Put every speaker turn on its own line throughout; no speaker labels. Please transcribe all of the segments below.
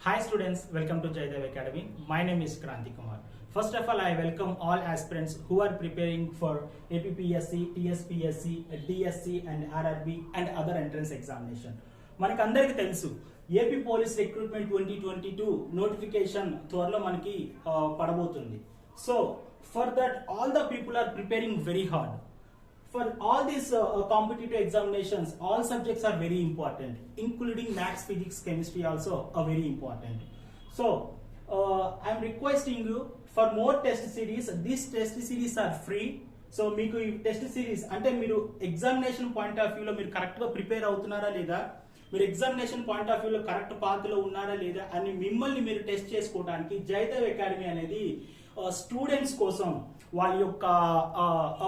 Hi students, welcome to JAYADEV Academy. My name is Kranti Kumar. First of all, I welcome all aspirants who are preparing for Appsc, Tspsc, DSc and RRB and other entrance examination. మనకి అందరికీ తెలుసు AP police recruitment 2022 notification త్వరలో మనకి పడబోతుంది. So for that all the people are preparing very hard. For all these competitive examinations, all subjects are very important, including maths, physics, chemistry also are very important. So I am requesting you for more test series. These test series are free. So మీకు ఈ test series అంటే మీరు examination point of వ్యూలో మీరు కరెక్ట్గా prepare అవుతున్నారా లేదా, మీరు ఎగ్జామినేషన్ పాయింట్ ఆఫ్ వ్యూలో కరెక్ట్ పాత్లో ఉన్నారా లేదా అని మిమ్మల్ని మీరు టెస్ట్ చేసుకోవడానికి జయదేవ్ అకాడమీ అనేది స్టూడెంట్స్ కోసం వాళ్ళ యొక్క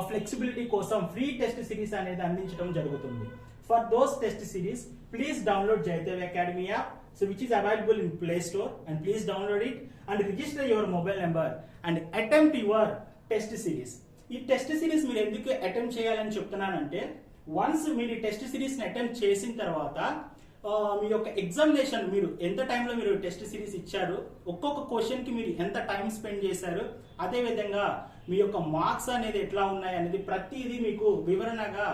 ఫ్లెక్సిబిలిటీ కోసం ఫ్రీ టెస్ట్ సిరీస్ అనేది అందించడం జరుగుతుంది. For those test series please download Jayadev Academy app, so which is available in Play Store, and please download it and register your mobile number and attempt your test series. ఈ test series మీరు ఎందుకు attempt చేయాలని చెప్తున్నానంటే, once మీరు ఈ test series ని attempt చేసిన తర్వాత మీ యొక్క ఎగ్జామినేషన్ మీరు ఎంత టైంలో మీరు టెస్ట్ సిరీస్ ఇచ్చారు, ఒక్కొక్క క్వశ్చన్ కి మీరు ఎంత టైం స్పెండ్ చేశారు, అదే విధంగా మీ యొక్క మార్క్స్ అనేది ఎట్లా ఉన్నాయి అనేది ప్రతిదీ మీకు వివరణగా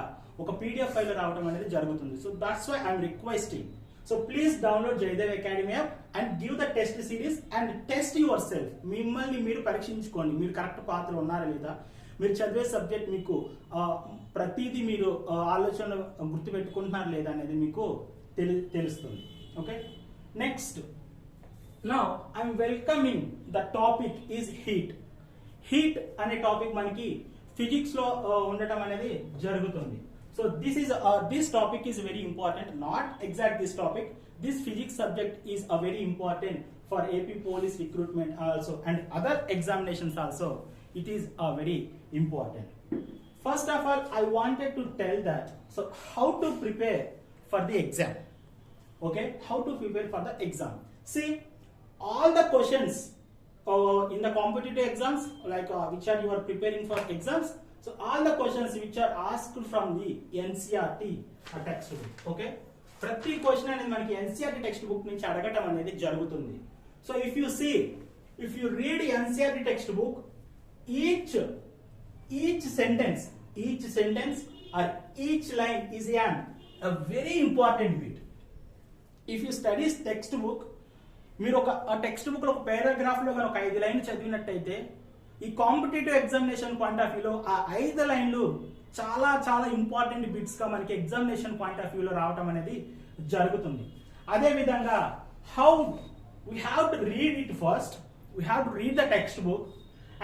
ఒక పీడిఎఫ్ ఫైల్ రావడం అనేది జరుగుతుంది. So that's why I'm requesting. So please download Jayadev Academy app and give the test series and test your self మీరు పరీక్షించుకోండి, మీరు కరెక్ట్ పాత్రలో ఉన్నారా లేదా, మీరు చదివే సబ్జెక్ట్ మీకు ప్రతిదీ మీరు ఆలోచన గుర్తుపెట్టుకుంటున్నారు లేదా అనేది మీకు తెలుస్తుంది. Okay, next now I'm welcoming the topic is heat. Heat అనే టాపిక్ మనకి ఫిజిక్స్ లో ఉండటం అనేది జరుగుతుంది. So this topic is very important, not exact this topic. This physics subject is a very important for AP police recruitment also and other examinations also. It is very important. First of all, I wanted to tell that so how to prepare for the exam. Okay, how to prepare for the exam. See, all the questions in the competitive exams, like which are you are preparing for exams, so all the questions which are asked from the NCERT textbook. Okay, ప్రతి question అనేది మనకి NCERT text book నుంచి అడగటం అనేది జరుగుతుంది. So if you read NCERT text book, each sentence or each line is a very important bit. If you study text book, మీరు ఒక text book లో ఒక పారాగ్రాఫ్ లో ఒక 5 లైన్లు చదివినట్టయితే ఈ కాంపిటేటివ్ ఎగ్జామినేషన్ పాయింట్ ఆఫ్ వ్యూలో ఆ 5 లైన్లు చాలా చాలా ఇంపార్టెంట్ బిట్స్ గా మనకి ఎగ్జామినేషన్ పాయింట్ ఆఫ్ వ్యూలో రావటం అనేది జరుగుతుంది. అదే విధంగా how we have to read it first, we have to read the text book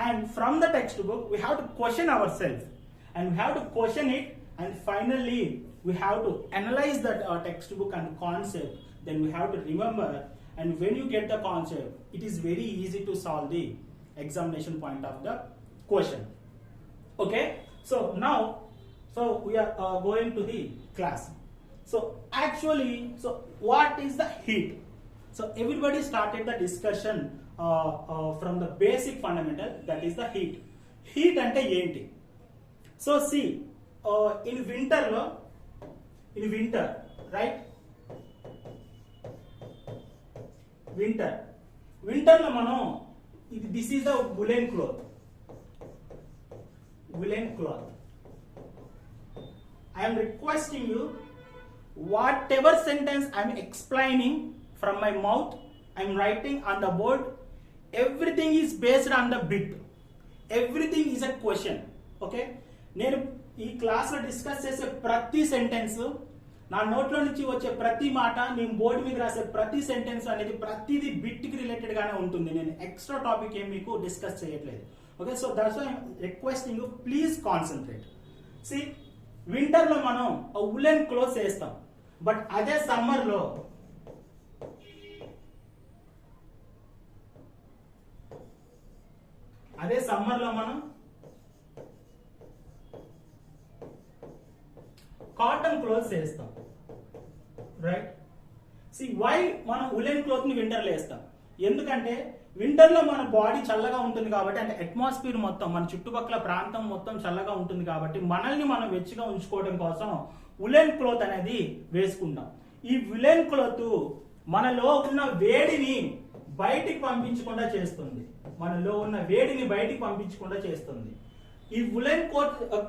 and from the textbook we have to question ourselves and we have to question it, and finally we have to analyze that textbook and concept. Then we have to remember, and when you get the concept, it is very easy to solve the examination point of the question. Okay, so now we are going to the class. So actually, so what is the heat? So everybody started the discussion from the basic fundamental, that is the heat. Heat ante enti? So see, in winter right, winter lo manam this is the woolen cloth. I am requesting you, whatever sentence I am explaining from my mouth, I am writing on the board. Everything is based on the bit. Everything is a question. Okay, నేను ఈ class లో discuss చేసే ప్రతి sentence, నా నోట్లో నుంచి వచ్చే ప్రతి మాట, నేను బోర్డు మీద రాసే ప్రతి సెంటెన్స్ అనేది ప్రతిదీ బిట్ కి రిలేటెడ్ గానే ఉంటుంది. నేను ఎక్స్ట్రా టాపిక్ ఏం మీకు డిస్కస్ చేయట్లేదు. Okay, so that's why I am requesting you, please concentrate. See, winter లో మనం ఉలెన్ క్లోత్స్ వేస్తాం, బట్ అదే సమ్మర్ లో మనం కాటన్ క్లోత్స్ వేస్తాం. రైట్, సి వై మనం ఉలెన్ క్లోత్ ని వింటర్ లో వేస్తాం? ఎందుకంటే వింటర్ లో మన బాడీ చల్లగా ఉంటుంది కాబట్టి, అంటే అట్మాస్ఫియర్ మొత్తం మన చుట్టుపక్కల ప్రాంతం మొత్తం చల్లగా ఉంటుంది కాబట్టి మనల్ని మనం వెచ్చగా ఉంచుకోవడం కోసం ఉలెన్ క్లోత్ అనేది వేసుకుంటాం. ఈ ఉలెన్ క్లోత్ మనలో ఉన్న వేడిని బయటికి పంపించకుండా చేస్తుంది. మనలో ఉన్న వేడిని బయటికి పంపించకుండా చేస్తుంది. ఈ వులెన్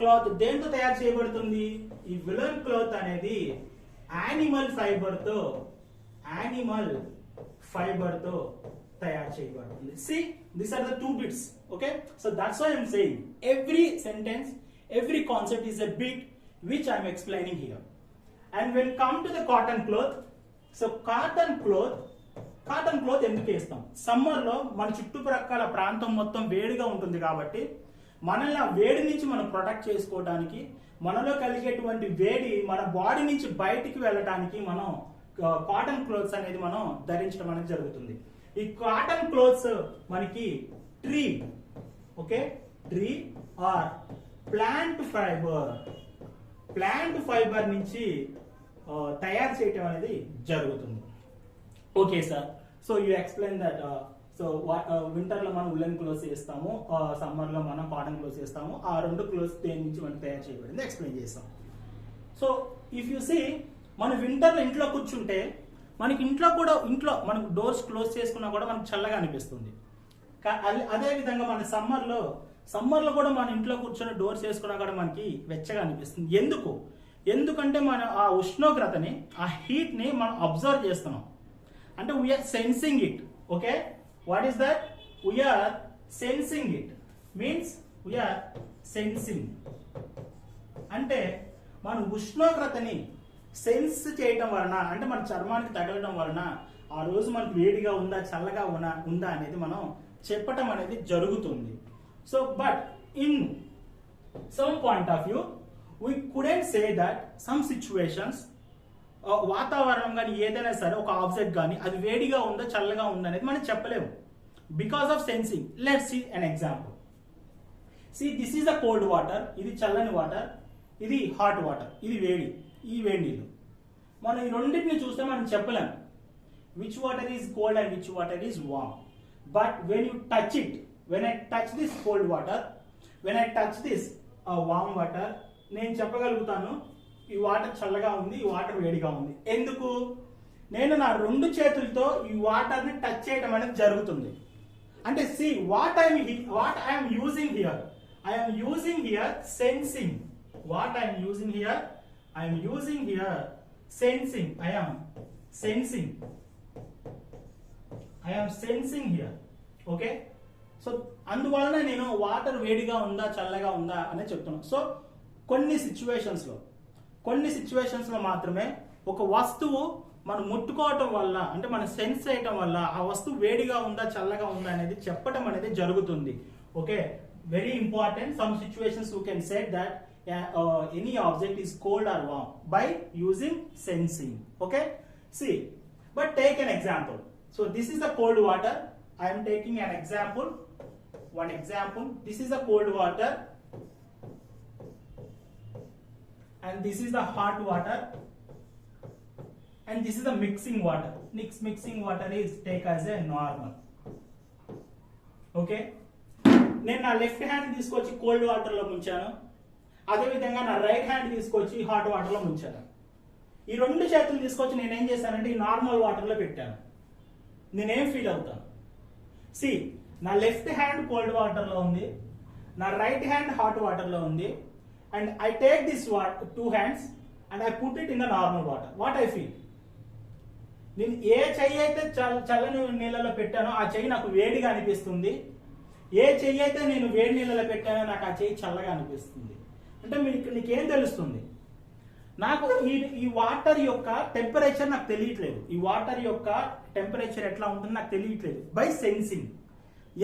క్లాత్ దేంతో తయారు చేయబడుతుంది? ఈ వులెన్ క్లాత్ అనేది యానిమల్ ఫైబర్ తో తయారు చేయబడుతుంది. See, these are the two bits. Okay, so that's why I'm saying every sentence, every concept is a bit which I'm explaining here. And when come to the cotton cloth, so cotton cloth ఎందుకు వేస్తాం? Summer లో మన చుట్టుప్రక్కల ప్రాంతం మొత్తం వేడిగా ఉంటుంది కాబట్టి మనల్ని ఆ వేడి నుంచి మనం ప్రొటెక్ట్ చేసుకోవడానికి, మనలో కలిగేటువంటి వేడి మన బాడీ నుంచి బయటికి వెళ్ళడానికి మనం కాటన్ క్లోత్స్ అనేది మనం ధరించడం అనేది జరుగుతుంది. ఈ కాటన్ క్లోత్స్ మనకి ట్రీ ఆర్ ప్లాంట్ ఫైబర్ నుంచి తయారు చేయటం అనేది జరుగుతుంది. Okay sir, so you explain that. So winter లో మనం ఉలెన్ క్లోత్స్ వేస్తాము, సమ్మర్ లో మనం కాటన్ క్లోత్స్ వేస్తాము. ఆ రెండు క్లోత్స్ దేని నుంచి మనం తయారు చేయబడింది ఎక్స్ప్లెయిన్ చేస్తాం. సో ఇఫ్ యు సీ, మనం వింటర్ లో ఇంట్లో కూర్చుంటే మనకి ఇంట్లో మనకు డోర్స్ క్లోజ్ చేసుకున్నా కూడా మనకు చల్లగా అనిపిస్తుంది. అదే విధంగా మన సమ్మర్ లో కూడా మన ఇంట్లో కూర్చొని డోర్స్ వేసుకున్నా కూడా మనకి వెచ్చగా అనిపిస్తుంది. ఎందుకంటే మన ఆ ఉష్ణోగ్రతని, ఆ హీట్ ని మనం అబ్జర్వ్ చేస్తున్నాం. అంటే we are sensing it. Okay, what is that? We are sensing it means we are sensing అంటే మన ఉష్ణోగ్రతని సెన్స్ చేయటం వలన, అంటే మన చర్మానికి తగలడం వలన ఆ రోజు మనకు వేడిగా ఉందా చల్లగా ఉందా అనేది మనం చెప్పటం అనేది జరుగుతుంది. So but in some point of view we couldn't say that some situations, వాతావరణం కానీ ఏదైనా సరే ఒక ఆబ్జెక్ట్ కానీ అది వేడిగా ఉందా చల్లగా ఉందా అనేది మనం చెప్పలేము because of sensing. Let's see an example. See, this is a cold water, ఇది చల్లని వాటర్, ఇది హాట్ వాటర్, ఇది ఈ వేడి నీళ్ళు. మనం ఈ రెండింటిని చూస్తే మనం చెప్పలేము which water is cold and which water is warm. But when you touch it, when I touch this cold water, when I touch this warm water, నేను చెప్పగలుగుతాను ఈ వాటర్ చల్లగా ఉంది, ఈ వాటర్ వేడిగా ఉంది. ఎందుకు? నేను నా రెండు చేతులతో ఈ వాటర్ ని టచ్ చేయడం అనేది జరుగుతుంది. అంటే see, what I am using here, I am using here sensing. What I am using here, I am using here sensing. I am sensing here. Okay, so అందువలన నేను వాటర్ వేడిగా ఉందా చల్లగా ఉందా అని చెప్తున్నాను. సో కొన్ని సిచ్యువేషన్స్ లో మాత్రమే ఒక వస్తువు మనం ముట్టుకోవటం వల్ల, అంటే మనం సెన్స్ చేయటం వల్ల ఆ వస్తువు వేడిగా ఉందా చల్లగా ఉందా అనేది చెప్పటం అనేది జరుగుతుంది. Okay, very important. Some situations you can say that any object is cold or warm by using sensing. Okay, see, but take an example. So this is the cold water. I am taking an example, one example. This is the cold water and this is the hot water and this is the mixing water. Mixing water is take as a normal. Okay, నేను నా left hand తీసుకొచ్చి cold water లో ముంచాను, అదే విధంగా నా right hand తీసుకొచ్చి hot water లో ముంచాను. ఈ రెండు చేతులు తీసుకొచ్చి నేనేం చేశానంటే ఈ నార్మల్ వాటర్ లో పెట్టాను. నేనేం ఫీల్ అవుతాను? సి, నా లెఫ్ట్ హ్యాండ్ కోల్డ్ వాటర్ లో ఉంది, నా రైట్ హ్యాండ్ హాట్ వాటర్ లో ఉంది, and I take this two hands and I put it in the normal water. What I feel? నేను ఏ చెయ్యి అయితే చల్లని నీళ్ళలో పెట్టానో ఆ చెయ్యి నాకు వేడిగా అనిపిస్తుంది. ఏ చెయ్యి అయితే నేను వేడి నీళ్ళలో పెట్టానో నాకు ఆ చెయ్యి చల్లగా అనిపిస్తుంది. అంటే నీకేం తెలుస్తుంది? నాకు ఈ వాటర్ యొక్క టెంపరేచర్ నాకు తెలియట్లేదు. ఈ వాటర్ యొక్క టెంపరేచర్ ఎట్లా ఉంటుంది నాకు తెలియట్లేదు బై సెన్సింగ్.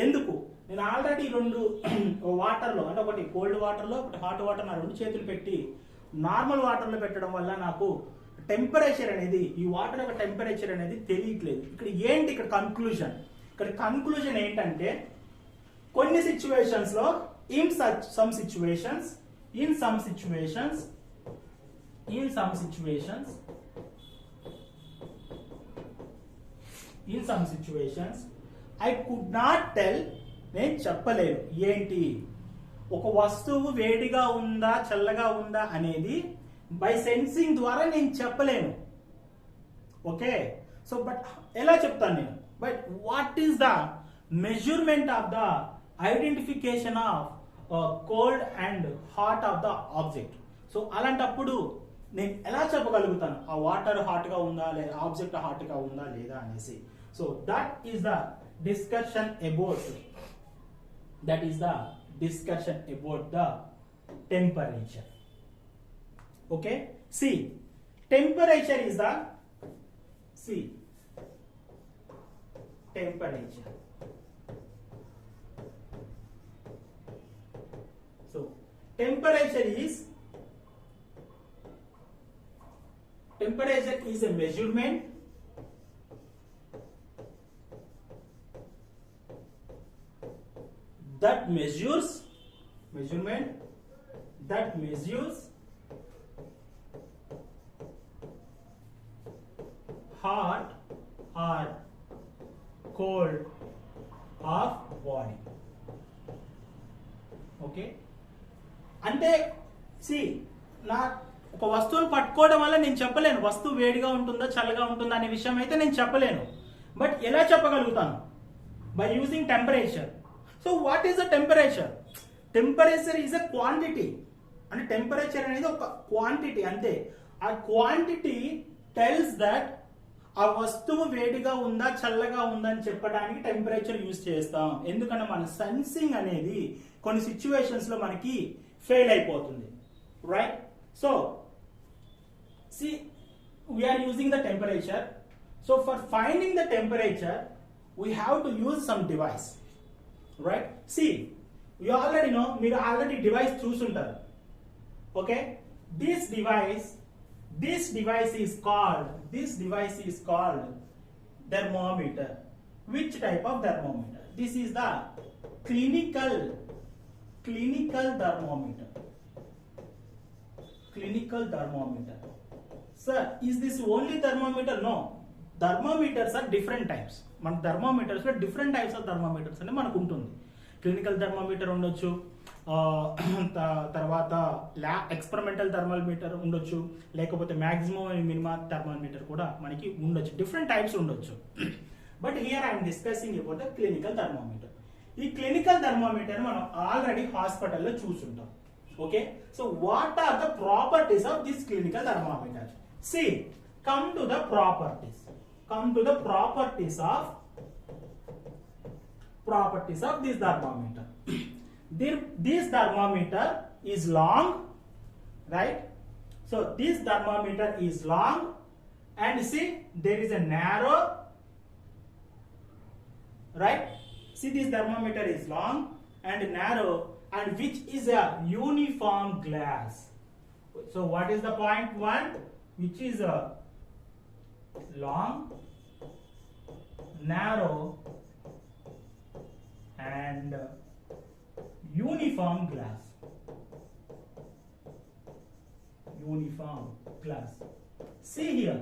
ఎందుకు? నేను ఆల్రెడీ రెండు వాటర్లో, అంటే ఒకటి కోల్డ్ వాటర్లో ఒకటి హాట్ వాటర్, నా రెండు చేతులు పెట్టి నార్మల్ వాటర్లో పెట్టడం వల్ల నాకు టెంపరేచర్ అనేది, ఈ వాటర్ యొక్క టెంపరేచర్ అనేది తెలియట్లేదు. ఇక్కడ కన్క్లూజన్ ఏంటంటే కొన్ని సిచ్యువేషన్స్ లో in some situations I could not tell, నేను చెప్పలేను ఏంటి ఒక వస్తువు వేడిగా ఉందా చల్లగా ఉందా అనేది బై సెన్సింగ్ ద్వారా నేను చెప్పలేను. ఓకే, సో బట్ ఎలా చెప్తాను నేను, but what is the measurement of the identification of cold and hot of the object. So అలాంటప్పుడు నేను ఎలా చెప్పగలుగుతాను ఆ వాటర్ హాట్ గా ఉందా లేదా ఆబ్జెక్ట్ హాట్ గా ఉందా లేదా అనేసి. So that is the discussion about the temperature. Okay, see, temperature is the temperature. So temperature is a measurement that measures hot or cold of body. Okay, అంటే C నా ఒక వస్తువును పట్టుకోవడం వల్ల నేను చెప్పలేను వస్తువు వేడిగా ఉంటుందా చల్లగా ఉంటుందా అనే విషయం అయితే నేను చెప్పలేను. బట్ ఎలా చెప్పగలుగుతాను? By using temperature. So what is the temperature? Temperature is a quantity. అంటే టెంపరేచర్ అనేది ఒక క్వాంటిటీ అంతే. ఆ క్వాంటిటీ టెల్స్ దట్ ఆ వస్తువు వేడిగా ఉందా చల్లగా ఉందా అని చెప్పడానికి టెంపరేచర్ యూజ్ చేస్తాం. ఎందుకంటే మన సెన్సింగ్ అనేది కొన్ని సిచ్యువేషన్స్ లో మనకి ఫెయిల్ అయిపోతుంది, right? So see, we are using the temperature. So for finding the temperature we have to use some device, right? See, you already know, మీరు already device చూసుంటారు. Okay, this device is called thermometer. Which type of thermometer? This is the clinical thermometer. Sir, is this only thermometer? No, thermometers are different types. మన thermometers లో different types of thermometers అంటే మనకు ఉంటుంది. Clinical thermometer ఉండొచ్చు, తర్వాత experimental thermometer ఉండొచ్చు, లేకపోతే maximum and minimum thermometer కూడా మనకి ఉండొచ్చు. డిఫరెంట్ టైప్స్ ఉండొచ్చు. But here I'm discussing about the clinical thermometer. ఈ క్లినికల్ థర్మోమీటర్ మనం ఆల్రెడీ హాస్పిటల్లో చూసుంటాం. Okay, so what are the properties of this clinical thermometer? See, come to the properties of this thermometer. This thermometer is long, right? So this thermometer is long, and see there is a narrow, right? See, this thermometer is long and narrow, and which is a uniform glass. So what is the point 1? Which is a long, narrow and uniform glass. See here.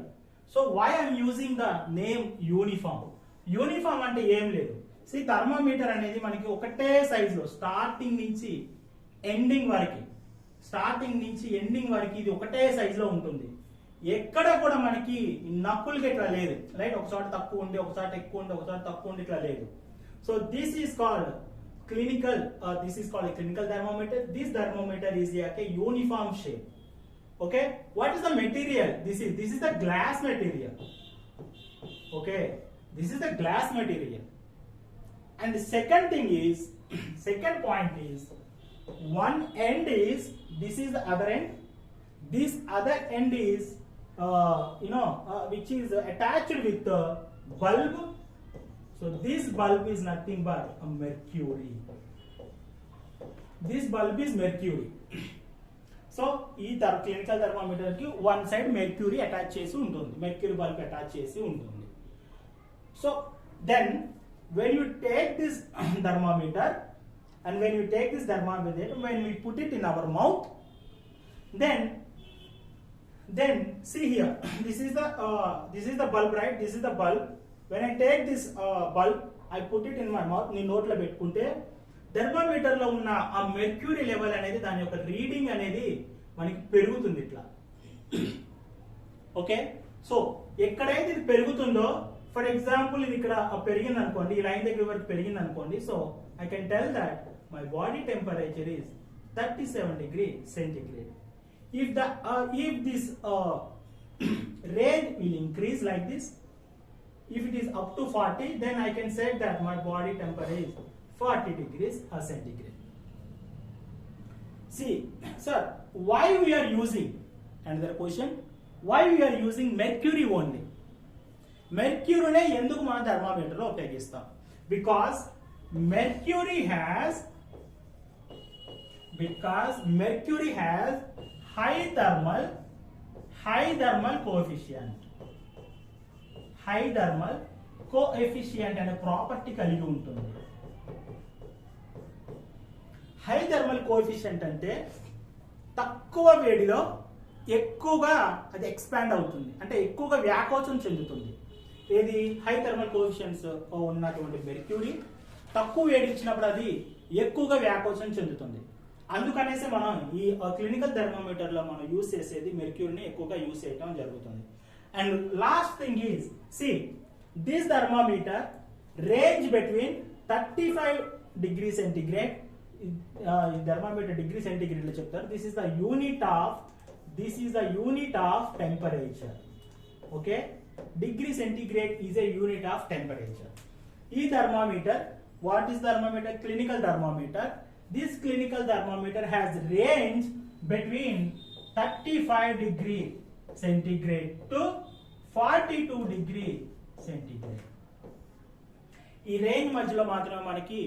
So why I am using the name uniform? Uniform అంటే ఏం లేదు. See, thermometer అనేది మనకి ఒకటే size లో starting నుంచి ending వరకు ఇది ఒకటే సైజ్ లో ఉంటుంది. ఎక్కడ కూడా మనకి నక్కులకి ఇట్లా లేదు, రైట్? ఒకసారి తక్కువ ఉండి ఒకసారి ఎక్కువ ఉండి ఒకసారి తక్కువ ఉండి ఇట్లా లేదు. So this is called a clinical thermometer. This thermometer is like a uniform shape. Okay, what is the material? This is the glass material. Okay, this is the glass material. And the second point is one end is, this is the other end, this other end is which is attached with the bulb. So this bulb is nothing but a mercury. This bulb is mercury. So ఈ clinical thermometer కి one side mercury attach చేసి ఉంటుంది, mercury bulb attach చేసి ఉంటుంది. So then when you take this thermometer and when we put it in our mouth, then see here, this is the bulb, right? This is the bulb. When I take this bulb, I put it in my mouth. నేను నోట్లో పెట్టుకుంటే thermometer లో ఉన్న ఆ mercury level అనేది దాని యొక్క reading అనేది మనకి పెరుగుతుంది ఇట్లా. ఓకే, సో ఎక్కడైతే ఇది పెరుగుతుందో, ఫర్ ఎగ్జాంపుల్ ఇది ఇక్కడ పెరిగింది అనుకోండి, ఈ లైన్ దగ్గర వరకు పెరిగింది అనుకోండి, so I can tell that my body temperature is 37 degree centigrade. If this range will increase like this, if it is up to 40, then I can say that my body temperature is 40 degrees centigrade. See, sir, why we are using, another question, why we are using mercury only? Mercury ne enduku mana thermometer lo upayogistam? Because mercury has high thermal coefficient. High thermal coefficient అనే property కలిగి ఉంటుంది. High thermal coefficient అంటే తక్కువ వేడిలో ఎక్కువగా అది expand అవుతుంది, అంటే ఎక్కువగా వ్యాకోచం చెందుతుంది. ఏది హై థర్మల్ కోఎఫిషియెంట్స్ ఉన్నటువంటి మెర్క్యూరీ తక్కువ వేడి ఇచ్చినప్పుడు అది ఎక్కువగా వ్యాకోచం చెందుతుంది. అందుకనేసి మనం ఈ క్లినికల్ థర్మోమీటర్ లో మనం యూజ్ చేసేది మెర్క్యూరీని ఎక్కువగా యూజ్ చేయడం జరుగుతుంది. And last thing is, see this thermometer range between 35 degree centigrade. Thermometer degree centigrade లో చెప్తారు. This is the unit of temperature. Okay, degree centigrade is a unit of temperature. ఈ thermometer, what is thermometer? Clinical thermometer. This clinical thermometer has range between 35 degree centigrade to 42 degree centigrade. ఈ range మధ్యలో మాత్రమే మనకి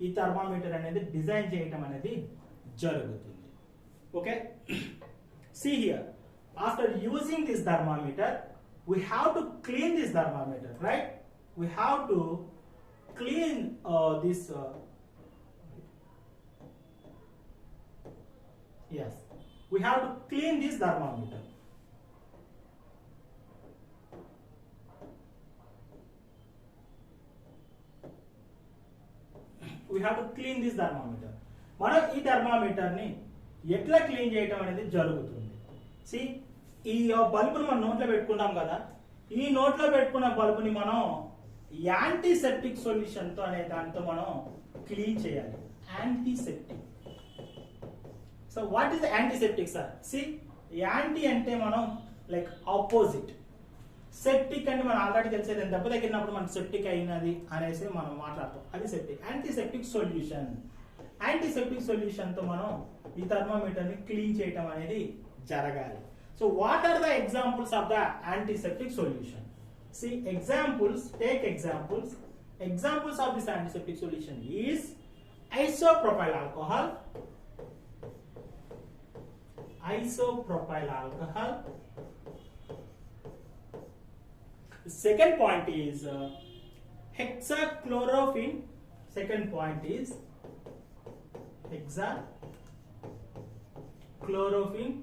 ఈ thermometer అనేది design చేయటం అనేది జరుగుతుంది. Okay, see here, after using this thermometer we have to clean this thermometer, right? We have to clean this yes, we have to clean this thermometer. We have to clean this thermometer. మనం ఈ thermometer ని ఎట్లా clean చేయటం అనేది జరుగుతుంది. C ఈ బల్బుని మనం నోట్లో పెట్టుకుంటాం కదా, ఈ నోట్లో పెట్టుకున్న బల్బుని మనం యాంటీసెప్టిక్ సొల్యూషన్ తో అనే దాంతో మనం క్లీన్ చేయాలి. Antiseptic. So what is the antiseptic sir? See anti అంటే మనం లైక్ ఆపోజిట్, సెప్టిక్ అంటే మనం ఆల్రెడీ తెలిసేది, దెబ్బ తగిలినప్పుడు మనకు సెప్టిక్ అయినది అనేసి మనం మాట్లాడతాం, అది septic. Antiseptic solution, antiseptic solution తో మనం ఈ థర్మోమీటర్ ని క్లీన్ చేయటం అనేది జరగాలి. So what are the examples of the antiseptic solution? See examples, take examples. Examples of this antiseptic solution is isopropyl alcohol. The second point is hexachlorophene. Second point is hexachlorophene.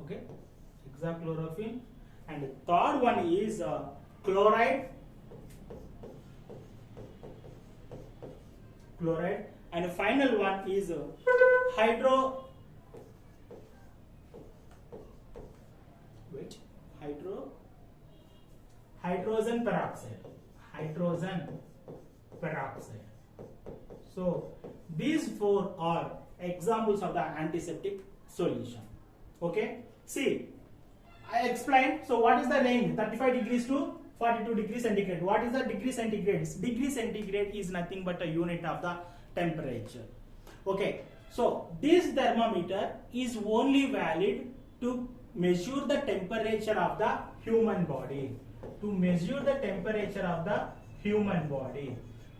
Okay, hexachlorophene. And the third one is chloride. And the final one is hydrogen peroxide. So these four are examples of the antiseptic solution. Okay, see, I explained. So what is the range? 35 degrees to 42 degrees centigrade. What is the degree centigrade? Degree centigrade is nothing but a unit of the temperature. Okay, so this thermometer is only valid to measure the temperature of the human body.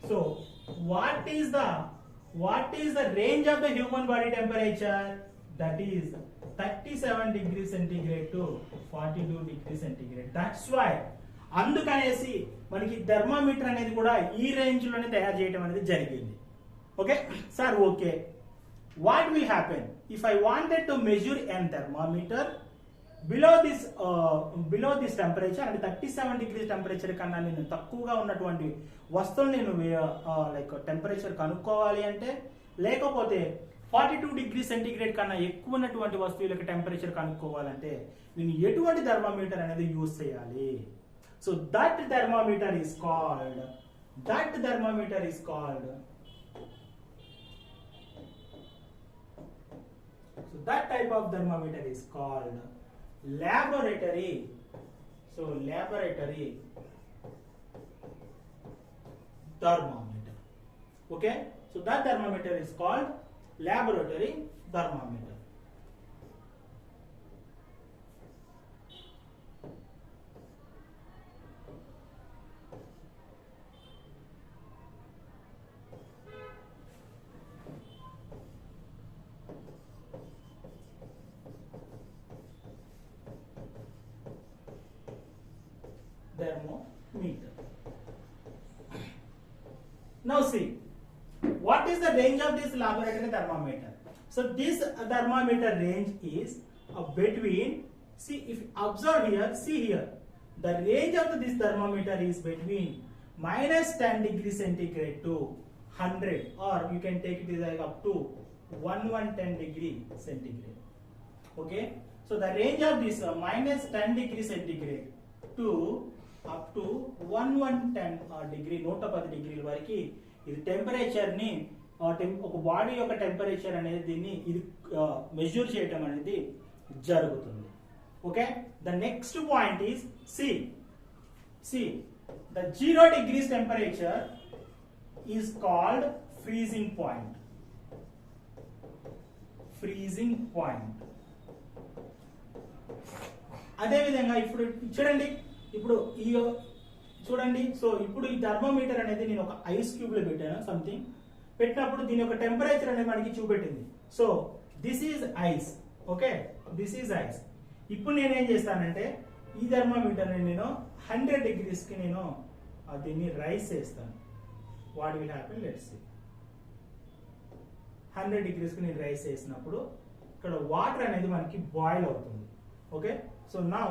So what is the range of the human body temperature? That is 37 degrees centigrade to 42 degrees centigrade. That's why అందుకనేసి మనకి thermometer అనేది కూడా ఈ range లోనే తయారు చేయడం అనేది జరిగింది. Okay sir, okay, what will happen if I wanted to measure an thermometer below this temperature అంటే 37 degrees టెంపరేచర్ కన్నా నేను తక్కువగా ఉన్నటువంటి వస్తువులు నేను లైక్ టెంపరేచర్ కనుక్కోవాలి అంటే, లేకపోతే 42 degrees సెంటీగ్రేడ్ కన్నా ఎక్కువ ఉన్నటువంటి వస్తువులకు టెంపరేచర్ కనుక్కోవాలంటే నేను ఎటువంటి థర్మామీటర్ అనేది యూజ్ చేయాలి? So that thermometer is called so that type of thermometer is called laboratory. So laboratory thermometer. Okay, so that thermometer is called laboratory thermometer. Thermometer. Now see, what is the range of this laboratory thermometer? So this thermometer range is between, see if you observe here, see here, the range of this thermometer is between -10 degrees centigrade to 100, or you can take it like up to 110 degree centigrade. Okay, so the range of this -10 degree centigrade to up to 110 degree 110 డిగ్రీల వరకు ఇది temperature ని ఒక body యొక్క temperature అనేది దీన్ని ఇది measure చేయడం అనేది జరుగుతుంది. Okay, the next point is see the 0 degrees temperature is called freezing point. అదే విధంగా ఇప్పుడు చూడండి, సో ఇప్పుడు ఈ థర్మోమీటర్ అనేది నేను ఒక ఐస్ క్యూబ్ లో పెట్టాను, సంథింగ్ పెట్టినప్పుడు దీని యొక్క టెంపరేచర్ అనేది మనకి చూపెట్టింది. So this is ice. Okay, this is ice. ఇప్పుడు నేనేం చేస్తానంటే ఈ థర్మోమీటర్ నేను 100 degrees కి నేను దీన్ని రైస్ చేస్తాను. What will happen, let's see. 100 degrees కి నేను రైస్ చేసినప్పుడు ఇక్కడ వాటర్ అనేది మనకి బాయిల్ అవుతుంది. Okay, so now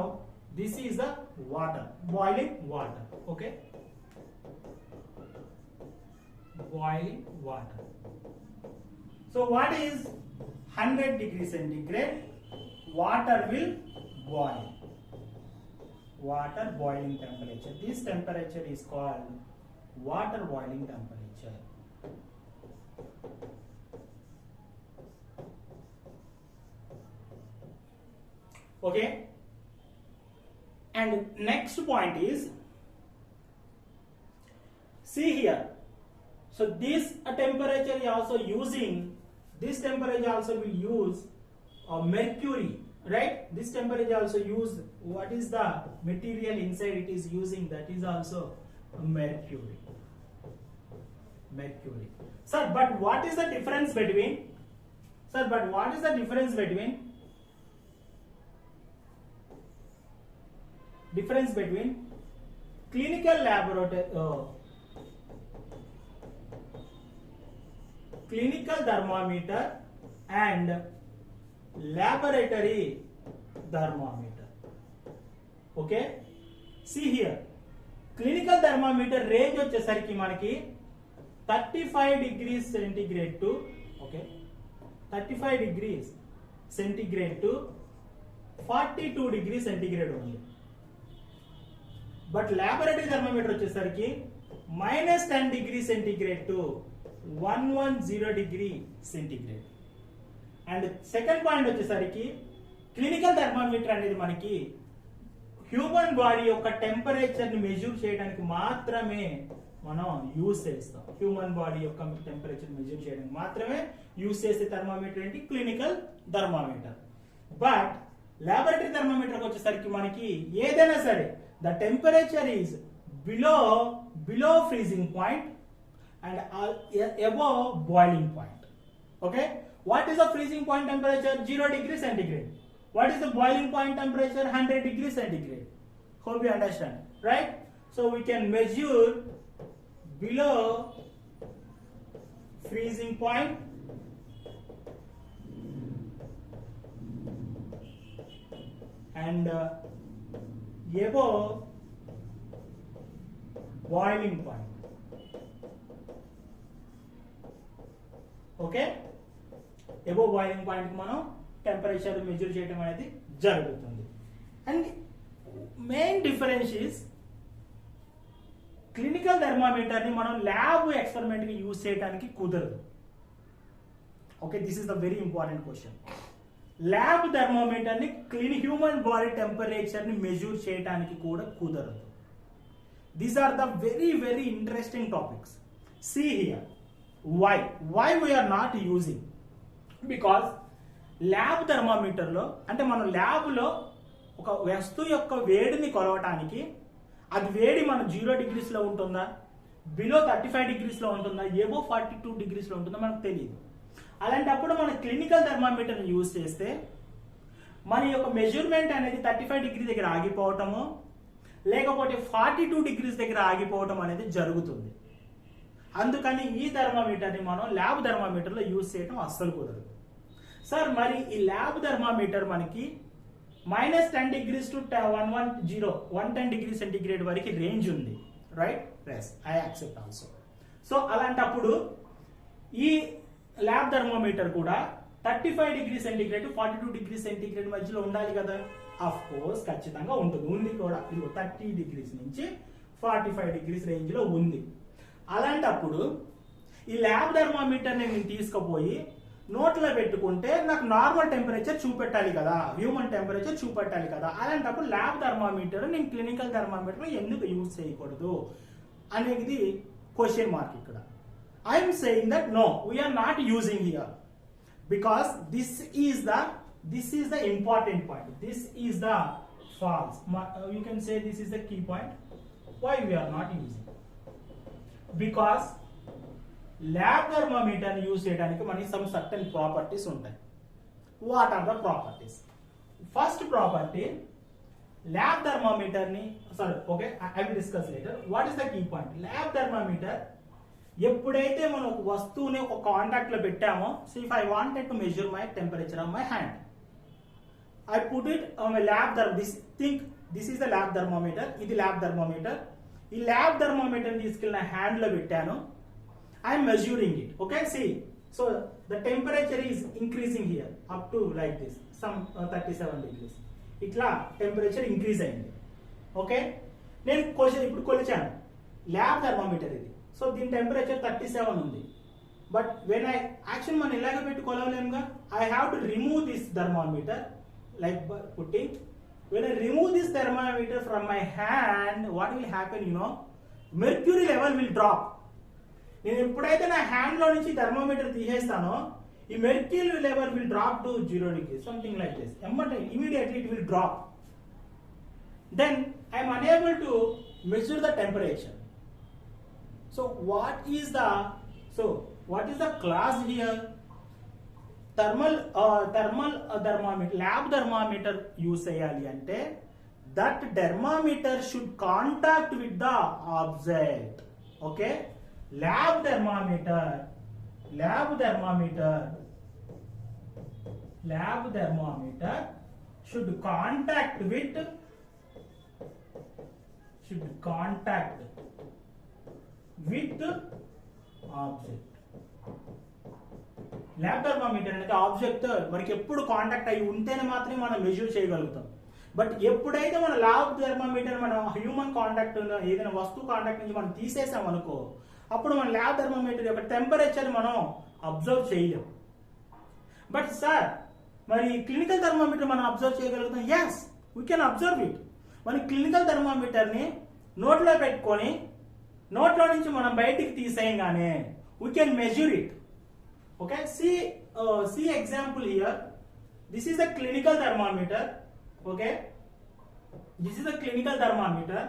this is the water, boiling water. Okay, boiling water. So what is 100 degrees centigrade? Water will boil. Water boiling temperature. This temperature is called water boiling temperature. Okay, and next point is, see here, so this temperature is also using, this temperature also will use mercury, right? This temperature also use, what is the material inside it is using, that is also mercury. Sir, but what is the difference between clinical thermometer and laboratory thermometer? Okay, see here, clinical thermometer range వచ్చేసరికి మనకి 35 degrees centigrade to 35 degrees centigrade to 42 degrees centigrade only. But laboratory thermometer వచ్చేసరికి -10 degree centigrade to 110 degree centigrade. And second point వచ్చేసరికి clinical thermometer అనేది మనకి human body యొక్క temperature ని measure చేయడానికి మాత్రమే మనం యూజ్ చేస్తాం. హ్యూమన్ బాడీ యొక్క టెంపరేచర్ మెజర్ చేయడానికి మాత్రమే యూజ్ చేసే థర్మోమీటర్ ఏంటి, clinical thermometer. But laboratory thermometer వచ్చేసరికి మనకి ఏదైనా సరే the temperature is below freezing point and above boiling point. Okay, what is the freezing point temperature? 0 degree centigrade. What is the boiling point temperature? 100 degree centigrade. Hope you understand, right? So we can measure below freezing point and above boiling point. Okay, above boiling point మనం temperature measure చేయడం అనేది జరుగుతుంది. And main difference is clinical thermometer ని మనం lab experiment కి use చేయడానికి కుదరదు. Okay, this is the very important question. Lab thermometer ని హ్యూమన్ బాడీ టెంపరేచర్ ని మెజర్ చేయడానికి కూడా కుదరదు. These are the very very interesting topics. See here why we are not using, because lab thermometer లో అంటే మనం ల్యాబ్ లో ఒక వస్తువు యొక్క వేడిని కొలవటానికి అది వేడి మన 0 degrees లో ఉంటుందా, బిలో 35 degrees లో ఉంటుందా, ఏబో 42 degrees లో ఉంటుందా మనకు తెలియదు. అలాంటప్పుడు మన క్లినికల్ థర్మామీటర్ యూజ్ చేస్తే మన యొక్క మెజర్మెంట్ అనేది 35 degrees దగ్గర ఆగిపోవటము లేకపోతే 42 degrees దగ్గర ఆగిపోవటం అనేది జరుగుతుంది. అందుకని ఈ థర్మామీటర్ ని మనం ల్యాబ్ థర్మామీటర్ లో యూజ్ చేయడం అస్సలు కుదరదు. సార్ మరి ఈ ల్యాబ్ థర్మామీటర్ మనకి -10 degrees to 110 degrees centigrade వరకు రేంజ్ ఉంది, right? Yes, I accept also. So అలాంటప్పుడు ఈ ల్యాబ్ థర్మామీటర్ కూడా 35 degrees centigrade to 42 degrees centigrade మధ్యలో ఉండాలి కదా. ఆఫ్ కోర్స్ ఖచ్చితంగా ఉంటుంది, ఉంది కూడా. 30 degrees నుంచి 45 degrees రేంజ్ లో ఉంది. అలాంటప్పుడు ఈ ల్యాబ్ థర్మామీటర్ నేను తీసుకుపోయి నోట్లో పెట్టుకుంటే నాకు నార్మల్ టెంపరేచర్ చూపెట్టాలి కదా, హ్యూమన్ టెంపరేచర్ చూపెట్టాలి కదా. అలాంటప్పుడు ల్యాబ్ థర్మామీటర్ నేను క్లినికల్ థర్మామీటర్ ఎందుకు యూజ్ చేయకూడదు అనేది క్వశ్చన్ మార్క్ ఇక్కడ. I'm saying that no, we're not using here because this is the important point. This is the false. You can say this is the key point. Why we're not using? Because lab thermometer use చేయడానికి మనకి some certain properties ఉంటాయి. What are the properties? First property, lab thermometer ని I will discuss later. What is the key point? Lab thermometer ఎప్పుడైతే మనం ఒక వస్తువుని ఒక contact లో పెట్టామో, so if I wanted to measure my temperature of my hand, I put it on my lab this is the lab thermometer. ఇది lab thermometer. ఈ lab thermometer తీసుకెళ్ళి నా హ్యాండ్ లో పెట్టాను. I'm measuring it. Okay, see, so the temperature is increasing here up to like this, some 37 degrees. Itla temperature increase అయింది. Okay, నేను ఇప్పుడు కొలిచాను ల్యాబ్ థర్మామీటర్ ఇది. సో దీని టెంపరేచర్ 37 ఉంది. బట్ వెన్ ఐ యాక్షన్ మనం ఇలాగ పెట్టి కొలవలేముగా. I have to remove this thermometer like putting. When I remove this thermometer from my hand, what will happen? You know, mercury level will drop. నేను ఎప్పుడైతే నా hand లో నుంచి థర్మోమీటర్ తీసేస్తానో, ఈ mercury level will drop to 0 degrees, something like this. Immediately it will drop. Then I'm unable to measure the temperature. So what is the class here? Thermometer, lab thermometer use చేయాలి అంటే that thermometer should contact with the object. Okay, lab thermometer should contact with object. Lab thermometer అనేది object మనకి ఎప్పుడు contact అయ్యి ఉంటేనే మాత్రమే మనం measure చేయగలుగుతాం. బట్ ఎప్పుడైతే మన ల్యాబ్ థర్మామీటర్ మన హ్యూమన్ కాంటాక్ట్ ఏదైనా వస్తువు కాంటాక్ట్ నుంచి మనం తీసేసాం అనుకో, అప్పుడు మన ల్యాబ్ థర్మామీటర్ యొక్క టెంపరేచర్ మనం అబ్జర్వ్ చేయలేం. బట్ సార్ మరి క్లినికల్ థర్మామీటర్ మనం అబ్జర్వ్ చేయగలుగుతాం. Yes, we can observe it. మన క్లినికల్ థర్మామీటర్ ని నోట్లో పెట్టుకొని నోట్లో నుంచి మనం బయటికి తీసేయంగానే we can measure it. Okay, see example here. This is a clinical thermometer. Okay, this is a clinical thermometer.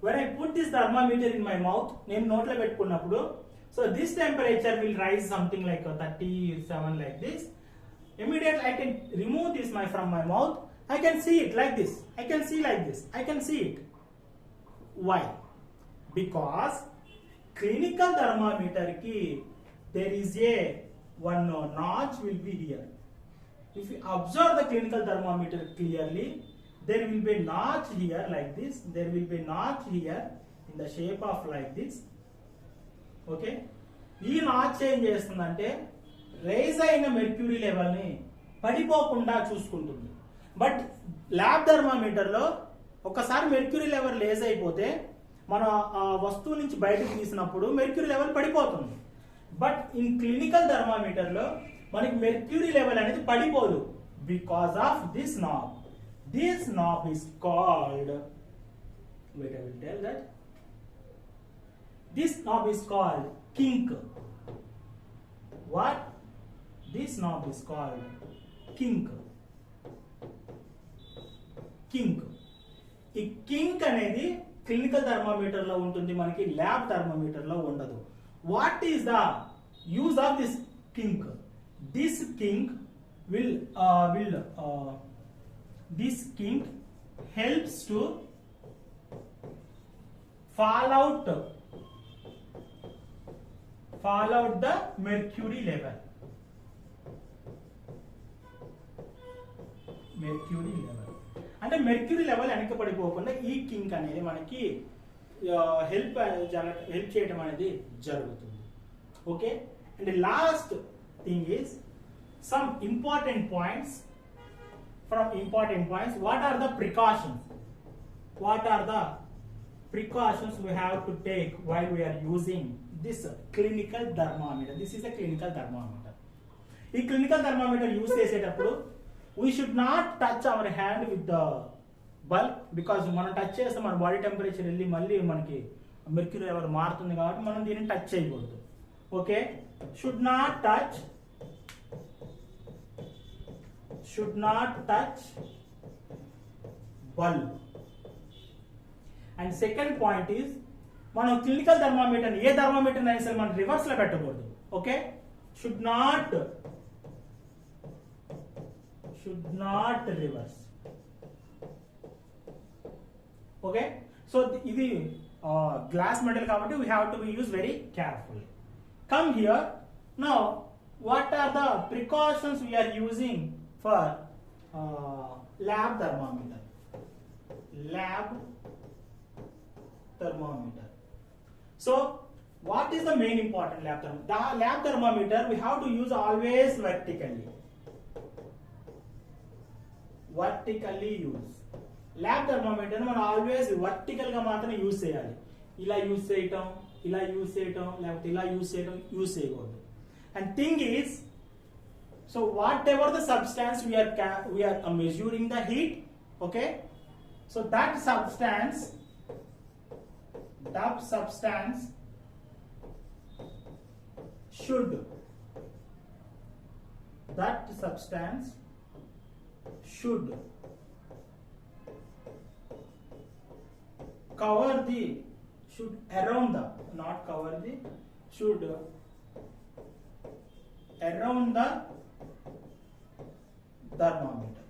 When I put this thermometer in my mouth, నేను నోట్లో పెట్టుకున్నప్పుడు, so this temperature will rise something like 37 like this. Immediately I can remove this from my mouth. I can see it like this. I can see like this. I can see it. Why? Because clinical thermometer ki there is one notch will be here. If you observe the clinical thermometer clearly, there will be a notch here like this, there will be a notch here in the shape of like this. Okay, ఈ notch ఏం చేస్తుందంటే rise అయిన mercury level ని పడిపోకుండా చూసుకుంటుంది. But lab thermometer లో ఒకసారి mercury level raise అయిపోతే మన వస్తువు నుంచి బయటకు తీసినప్పుడు మెర్క్యూరీ లెవెల్ పడిపోతుంది. బట్ ఇన్ క్లినికల్ థర్మామీటర్ లో మనకి మెర్క్యూరీ లెవెల్ అనేది పడిపోదు because of this knob. This knob is called, wait, I will tell that. This knob is called kink. What? This knob is called kink. Kink. ఈ కింక్ అనేది clinical thermometer లో ఉంటుంది, మనకి lab thermometer లో ఉండదు. What is the use of this కింక్? This కింక్ this kink helps to fall out the mercury level. అంటే mercury level వెనక పడిపోకుండా ఈ కింక్ అనేది మనకి హెల్ప్ చేయడం అనేది జరుగుతుంది. Okay, and last thing is some important points. From important points, what are the precautions? What are the precautions we have to take while we are using this clinical thermometer? This is a clinical thermometer. ఈ clinical thermometer use చేసేటప్పుడు we should not touch our hand with the bulb, because మనం touch చేస్తే మన body temperature వెళ్ళి మళ్ళీ మనకి mercury level మారుతుంది కాబట్టి మనం దీన్ని టచ్ చేయకూడదు. Okay, should not touch bulb. And second point is మనం క్లినికల్ థర్మామీటర్ ఏ థర్మామీటర్ అయినా సరే మనం రివర్స్ లో పెట్టకూడదు. Okay, should not reverse. Okay, so ఇది గ్లాస్ మెటల్ కాబట్టి we have to be used very carefully. Come here now. What are the precautions we are using for lab thermometer? So what is the main important lab thermometer? The lab thermometer we have to use always vertically use. Lab thermometer మనం always vertical గా మాత్రమే use చేయాలి. ఇలా use చేయటం లేకపోతే ఇలా use చేయకూడదు. And thing is, so whatever the substance we are measuring the heat, okay, so that substance should cover the, should around the, not cover the, should around the thermometer.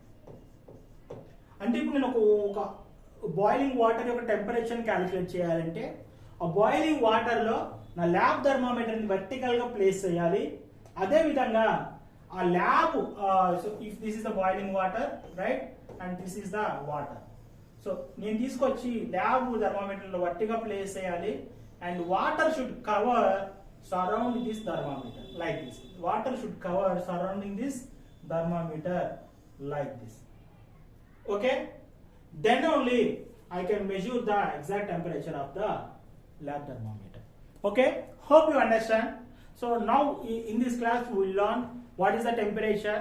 అంటే ఇప్పుడు నేను ఒక boiling water యొక్క temperature calculate చేయాలంటే ఆ boiling water లో నా lab thermometer ని వర్టికల్ గా ప్లేస్ చేయాలి. అదే విధంగా ఆ lab, so if this is the boiling water, right, and this is the water. So నేను తీసుకొచ్చి ల్యాబ్ థర్మామీటర్ లో వర్టికల్ ప్లేస్ చేయాలి. And water should cover surrounding this thermometer like this. Water should cover surrounding this thermometer like this. Okay, then only I can measure the exact temperature of the lab thermometer. Okay, hope you understand. So now in this class we will learn what is the temperature,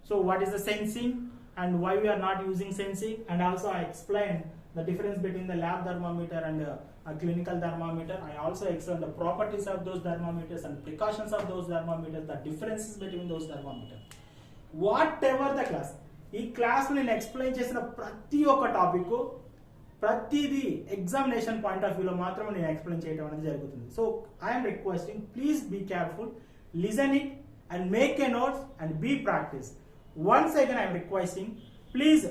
so what is the sensing and why we are not using sensing, and also I explained the difference between the lab thermometer and a clinical thermometer. I also explained the properties of those thermometers and precautions of those thermometers, the differences between those thermometers. Whatever the class, ఈ class నేను explain చేసిన ప్రతి ఒక్క topic ప్రతిదీ examination point of వ్యూలో మాత్రం నేను explain చేయడం అనేది జరుగుతుంది. So I'm requesting, please be careful, listen it and make a notes and be practice. Once again I am requesting, please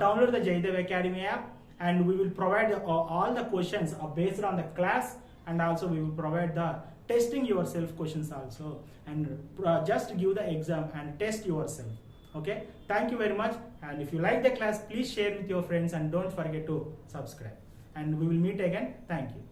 download the JAYADEV Academy app, and we will provide all the questions based on the class, and also we will provide the testing yourself questions also, and just give the exam and test yourself. Okay, thank you very much, and if you like the class, please share with your friends and don't forget to subscribe, and we will meet again. Thank you.